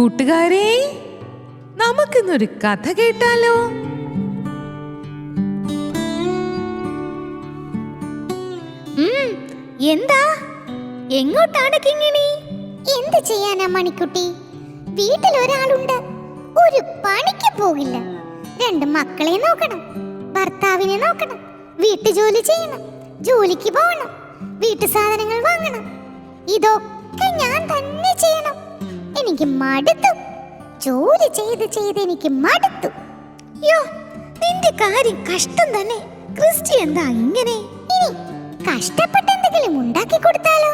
കൂട്ടുകാരെ, നമുക്കിന്നൊരു കഥ കേട്ടാലോ? എന്താ, എങ്ങോട്ടാണ് കിങ്ങിണി? എന്ത് ചെയ്യാനാ മണിക്കുട്ടി? വീട്ടിൽ ഒരാളുണ്ട്, ഒരു പണിക്ക് പോകില്ല. 2 മക്കളെ നോക്കണം, ഭർത്താവിനെ നോക്കണം, വീട്ടുജോലി ചെയ്യണം, ജോലിക്ക് പോകണം, വീട്ടു സാധനങ്ങൾ വാങ്ങണം. ഇതൊക്കെ ഞാൻ തന്നെ ചെയ്യണം. എനിക്ക് മടുത്തു, ജോലി ചെയ്ത് ചെയ്ത് എനിക്ക് മടുത്തു. യോ, നിന്റെ കാര്യം കഷ്ടം തന്നെ. ക്രിസ്റ്റി എന്താ ഇങ്ങനെ? ഇനി കഷ്ടപ്പെട്ട് എന്തെങ്കിലും ഉണ്ടാക്കി കൊടുത്താലോ?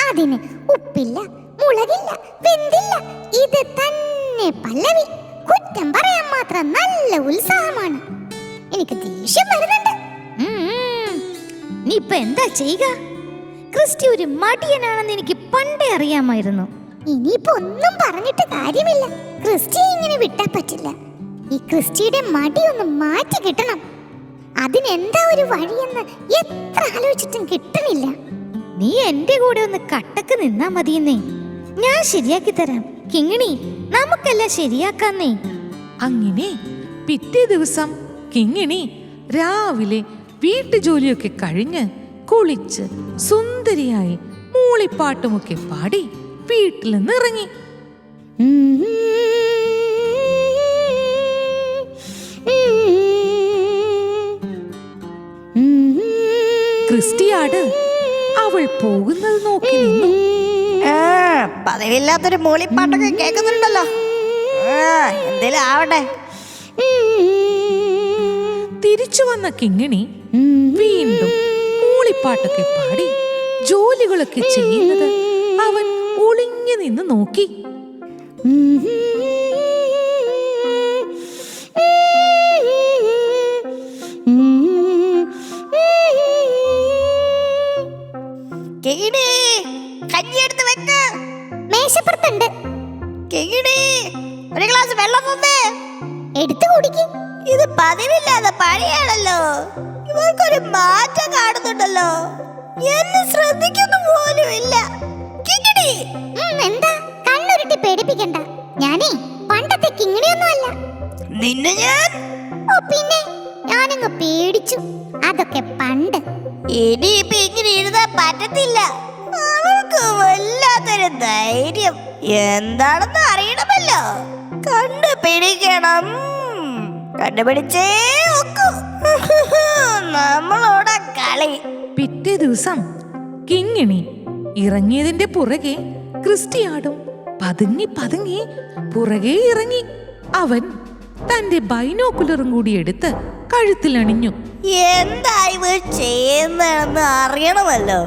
അതിന് ഉപ്പില്ല, മുളകില്ല, വെന്തില്ല. ഇത് തന്നെ പല്ലവി. കുറ്റം പറയാൻ മാത്രം നല്ല ഉത്സാഹമാണ്. എനിക്ക് ദേഷ്യം വരുന്നുണ്ട്. നീ ഇപ്പൊ എന്താ ചെയ്യുക? ക്രിസ്റ്റി ഒരു മടിയനാണെന്ന് എനിക്ക് പണ്ടേ അറിയാമായിരുന്നു. ഇനിയിപ്പോ ഒന്നും പറഞ്ഞിട്ട് കാര്യമില്ല. ക്രിസ്റ്റി ഇങ്ങനെ വിട്ടാ പറ്റില്ല. ഈ ക്രിസ്റ്റിയുടെ മടി ഒന്ന് മാറ്റി കിട്ടണം. അതിനെന്താ ഒരു വഴിയെന്ന് എത്ര ആലോചിച്ചിട്ടും കിട്ടണില്ല. നീ എന്റെ കൂടെ ഒന്ന് കട്ടക്ക് നിന്നാ മതിയെന്നേ. ഞാൻ ശരിയാക്കി തരാം. കിങ്ങിണി, നമുക്കെല്ലാം ശരിയാക്കാന്നേ. അങ്ങനെ പിറ്റേ ദിവസം കിങ്ങിണി രാവിലെ വീട്ടുജോലിയൊക്കെ കഴിഞ്ഞ് കുളിച്ച് സുന്ദരിയായി മൂളിപ്പാട്ടുമൊക്കെ പാടി വീട്ടിൽ നിന്ന് ഇറങ്ങി. ക്രിസ്റ്റിയാട് അവൾ പോകുന്നത് നോക്കി നിന്നു. പതിവില്ലാത്തൊരു മൂളിപ്പാട്ടൊക്കെ കേൾക്കുന്നുണ്ടല്ലോ. എന്തേലും ആവട്ടെ. തിരിച്ചു വന്ന കിങ്ങിണി വീണ്ടും മൂളിപ്പാട്ടൊക്കെ പാടി ജോലികളൊക്കെ ചെയ്യുന്നത് അവൻ ഒളിഞ്ഞു നിന്ന് നോക്കി. കഞ്ഞിയെടുത്ത് വെക്ക്. മേശപ്പുറത്തുണ്ട്. ഒരു ഗ്ലാസ് വെള്ളം തന്നേ. എടുത്തു കുടിക്ക്. ഇത് പതിവില്ലാതെ പണിയാണല്ലോ. ഇവർക്കൊരു മാറ്റം കാണുന്നുണ്ടല്ലോ. എന്നെ ശ്രദ്ധിക്കുന്നു പോലും ഇല്ല. എന്താ കണ്ണുരുട്ടി പേടിപ്പിക്കണ്ട. ഞാനേ പണ്ടത്തെ കിങ്ങിണിയൊന്നും അല്ല. നിന്നെ ഞാൻ പിന്നെ ഞാനങ്ങ് പേടിച്ചു. അതൊക്കെ പണ്ട്. ഇനിയിപ്പൊ ഇങ്ങനെ ഇരുന്നാ പറ്റത്തില്ല. അവൾക്ക് വല്ലാത്തൊരു ധൈര്യം. എന്താണെന്ന് അറിയണമല്ലോ. കണ്ടുപിടിക്കണം. കണ്ടുപിടിച്ചേ ഒക്കൂ നമ്മളോടെ കളി. പിറ്റേ ദിവസം കിങ്ങിണി ഇറങ്ങിയതിന്റെ പുറകെ ക്രിസ്റ്റിയാടും പതുങ്ങി പതുങ്ങി പുറകെ ഇറങ്ങി. അവൻ തന്റെ ബൈനോക്കുലറും കൂടി എടുത്ത് കഴുത്തിലണിഞ്ഞു. എന്താ ഇവ ചെയ്യുന്നതെന്ന് അറിയണമല്ലോ.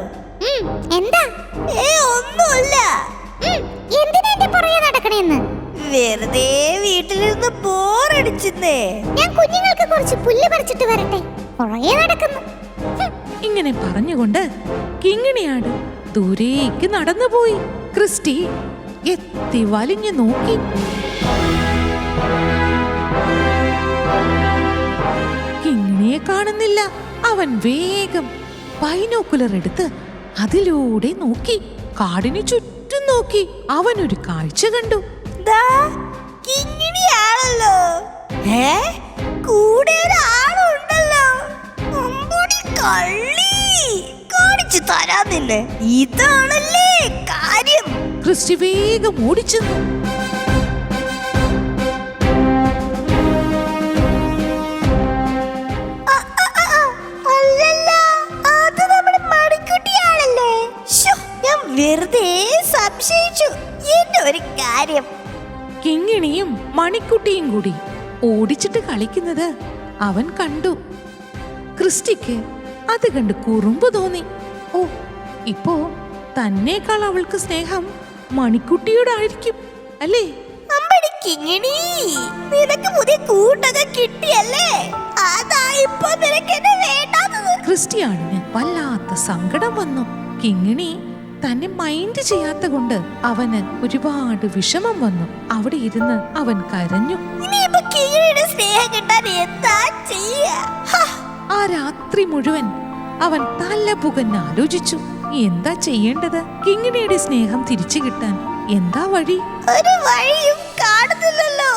എന്താ? ഒന്നുമില്ല. എന്തിനാ എന്റെ പുറകെ നടക്കണേന്ന്? വെറുതെ വീട്ടിലിരുന്ന് ബോറടിച്ചെന്നേ. ഞാൻ കുഞ്ഞുങ്ങൾക്ക് കുറച്ച് പുല്ല് പറിച്ചിട്ട് വരട്ടെ. പുറകെ നടക്കുന്നു. ഇങ്ങനെ പറഞ്ഞുകൊണ്ട് കിങ്ങിണിയാട് ദൂരേക്ക് നടന്നുപോയി. ക്രിസ്റ്റി എത്തി വലിഞ്ഞു നോക്കി. കിങ്ങിണിയെ കാണുന്നില്ല. അവൻ വേഗം ബൈനോക്കുലർ എടുത്ത് അതിലൂടെ നോക്കി. കാടിന് ചുറ്റും നോക്കി. അവനൊരു കാഴ്ച കണ്ടു. കിങ്ങിണിയാണല്ലോ. കൂടെ ഒരാളുണ്ടല്ലോ. കള്ളി കാണിച്ചു തരാൻ നിന്നെ. ഇതാണല്ലേ കാര്യം. ക്രിസ്റ്റി വേഗം ഓടിച്ചെന്നു. വെറുതെ സംശയിച്ചു. എന്റെ ഒരു കാര്യം. കിങ്ങിണിയും മണിക്കുട്ടിയും കൂടി ഓടിച്ചിട്ട് കളിക്കുന്നത് അവൻ കണ്ടു. ക്രിസ്റ്റിക്ക് അത് കണ്ട് കുറുമ്പ് തോന്നി. ഓ, ഇപ്പോ തന്നേക്കാൾ അവൾക്ക് സ്നേഹം മണിക്കുട്ടിയോടായിരിക്കും അല്ലേ? കിങ്ങിണി, നിനക്ക് പുതിയ കൂട്ടൊക്കെ കിട്ടിയല്ലേ? അതാ ഇപ്പൊ നിനക്ക് എന്നെ വേണ്ടാത്തത്. ക്രിസ്റ്റിയാണിന് വല്ലാത്ത സങ്കടം വന്നു. കിങ്ങിണി തന്നെ മൈൻഡ് ചെയ്യാത്ത കൊണ്ട് അവന് ഒരുപാട് വിഷമം വന്നു. അവിടെ ഇരുന്ന് അവൻ കരഞ്ഞു. സ്നേഹം കിട്ടാൻ എന്താ ചെയ്യാ? ആ രാത്രി മുഴുവൻ അവൻ തല പുകഞ്ഞ് ആലോചിച്ചു. എന്താ ചെയ്യേണ്ടത്? കിങ്ങിണിയുടെ സ്നേഹം തിരിച്ചു കിട്ടാൻ എന്താ വഴി? ഒരു വഴിയും കാണുന്നില്ലല്ലോ.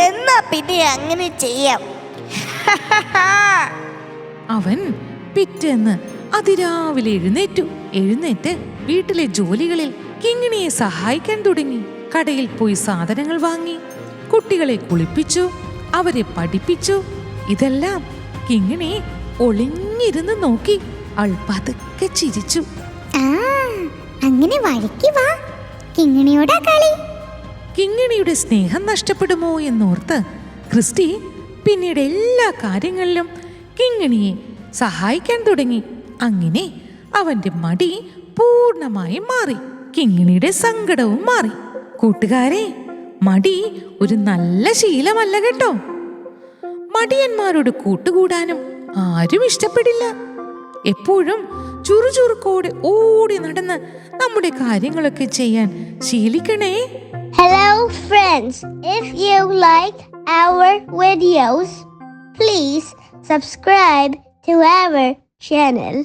എന്നാ പിന്നെ അങ്ങനെ ചെയ്യാം. അവൻ പിറ്റേന്ന് അതിരാവിലെ എഴുന്നേറ്റ് വീട്ടിലെ ജോലികളിൽ കിങ്ങിണിയെ സഹായിക്കാൻ തുടങ്ങി. കടയിൽ പോയി സാധനങ്ങൾ വാങ്ങി, കുട്ടികളെ കുളിപ്പിച്ചു, അവരെ പഠിപ്പിച്ചു. ഇതെല്ലാം കിങ്ങിണി ഒളിഞ്ഞിരുന്ന് നോക്കി. അവൾ പതുക്കെ ചിരിച്ചു. ആ അങ്ങനെ വഴിക്ക് വാ, കിങ്ങിണിയോടാ കളി. കിങ്ങിണിയുടെ സ്നേഹം നഷ്ടപ്പെടുമോ എന്നോർത്ത് ക്രിസ്റ്റി പിന്നീട് എല്ലാ കാര്യങ്ങളിലും കിങ്ങിണിയെ സഹായിക്കാൻ തുടങ്ങി. അങ്ങനെ അവന്റെ മടി പൂർണ്ണമായും മാറി. കിങ്ങിണിയുടെ സങ്കടവും മാറി. കൂട്ടുകാരെ, മടി ഒരു നല്ല ശീലമല്ല കേട്ടോ. മടിയന്മാരോട് കൂട്ടുകൂടാനും ആരും ഇഷ്ടപ്പെടില്ല. എപ്പോഴും ചുറുചുറുക്കോടെ ഓടി നടന്ന് നമ്മുടെ കാര്യങ്ങളൊക്കെ ചെയ്യാൻ ശീലിക്കണേ. Hello friends, if you like our videos, please subscribe to our channel.